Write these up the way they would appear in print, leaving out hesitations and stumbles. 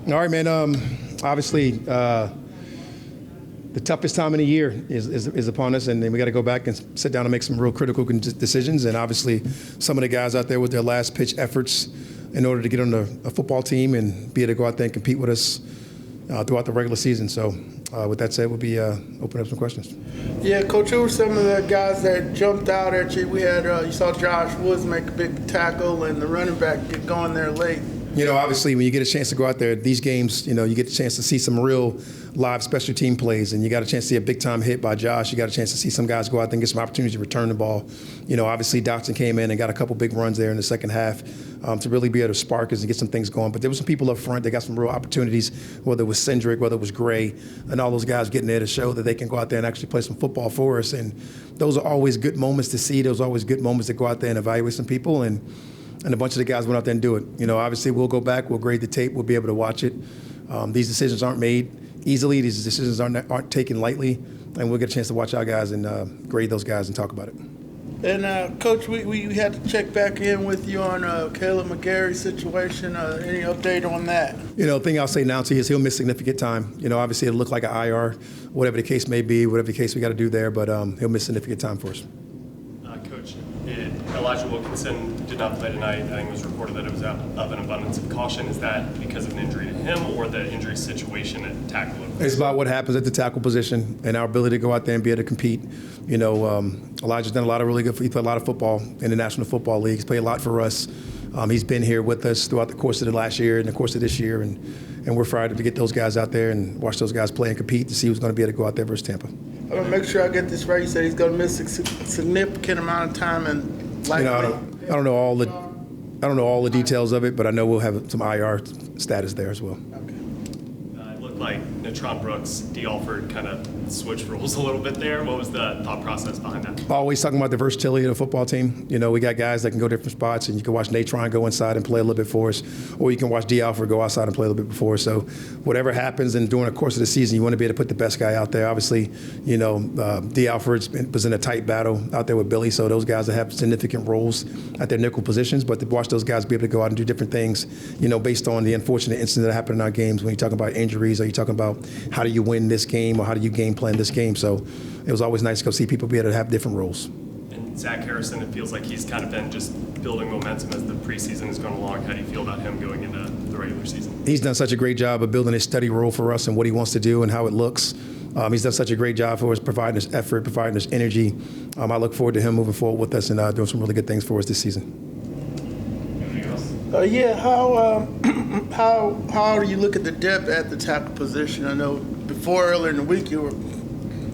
All right, man. Obviously, the toughest time of the year is upon us, and then we got to go back and sit down and make some real critical decisions. And obviously, some of the guys out there with their last pitch efforts in order to get on a football team and be able to go out there and compete with us throughout the regular season. So, with that said, we'll be open up some questions. Yeah, Coach, who were some of the guys that jumped out at you? We had you saw Josh Woods make a big tackle, and the running back get going there late. You know, obviously, when you get a chance to go out there, these games, you know, you get a chance to see some real live special team plays, and you got a chance to see a big-time hit by Josh. You got a chance to see some guys go out there and get some opportunities to return the ball. You know, obviously, Dotson came in and got a couple big runs there in the second half to really be able to spark us and get some things going. But there were some people up front that got some real opportunities, whether it was Cindric, whether it was Gray, and all those guys getting there to show that they can go out there and actually play some football for us. And those are always good moments to see. Those are always good moments to go out there and evaluate some people. And a bunch of the guys went out there and do it. You know, obviously we'll go back, we'll grade the tape, we'll be able to watch it. These decisions aren't made easily. These decisions aren't taken lightly, and we'll get a chance to watch our guys and grade those guys and talk about it. And Coach, we had to check back in with you on Caleb McGarry's situation. Any update on that? You know, the thing I'll say now to you is he'll miss significant time. You know, obviously it'll look like an IR, whatever the case may be, whatever the case we got to do there, but he'll miss significant time for us. Coach, Elijah Wilkinson did not play tonight. I think it was reported that it was out of an abundance of caution. Is that because of an injury to him or the injury situation at tackle? It's about what happens at the tackle position and our ability to go out there and be able to compete. You know, Elijah's done a lot of really good. He played a lot of football in the National Football League. He's played a lot for us. He's been here with us throughout the course of the last year and the course of this year, and we're excited to get those guys out there and watch those guys play and compete to see who's going to be able to go out there versus Tampa. I'm going to make sure I get this right. You said he's going to miss a significant amount of time, and likely. You know, I don't know all the details of it, but I know we'll have some IR status there as well. Okay. It looked like Natron Brooks, D. Alford kind of switched roles a little bit there. What was the thought process behind that? Always talking about the versatility of the football team. You know, we got guys that can go different spots, and you can watch Natron go inside and play a little bit for us, or you can watch D. Alford go outside and play a little bit for us. So whatever happens, and during the course of the season, you want to be able to put the best guy out there. Obviously, you know, D. Alford was in a tight battle out there with Billy, so those guys that have significant roles at their nickel positions, but to watch those guys be able to go out and do different things, you know, based on the unfortunate incident that happened in our games. When you talk about injuries, or you talking about how do you win this game, or how do you game plan this game. So it was always nice to go see people be able to have different roles. And Zach Harrison, it feels like he's kind of been just building momentum as the preseason has gone along. How do you feel about him going into the regular season? He's done such a great job of building a steady role for us and what he wants to do and how it looks. He's done such a great job for us, providing us effort, providing us energy. I look forward to him moving forward with us and doing some really good things for us this season. Anything else? How do you look at the depth at the tackle position? I know before earlier in the week you were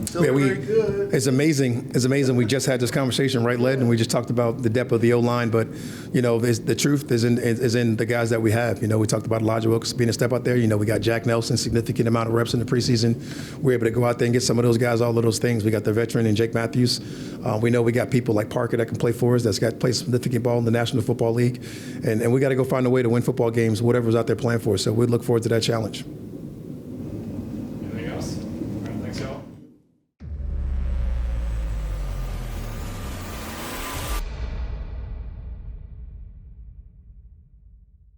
still very good. It's amazing. It's amazing. We just had this conversation, right, Led? And we just talked about the depth of the O-line. But, you know, the truth is in the guys that we have. You know, we talked about Elijah Wilkes being a step out there. You know, we got Jack Nelson, significant amount of reps in the preseason. We're able to go out there and get some of those guys, all of those things. We got the veteran and Jake Matthews. We know we got people like Parker that can play for us, that's got played significant ball in the National Football League. And we got to go find a way to win football games, whatever's out there playing for us. So we look forward to that challenge.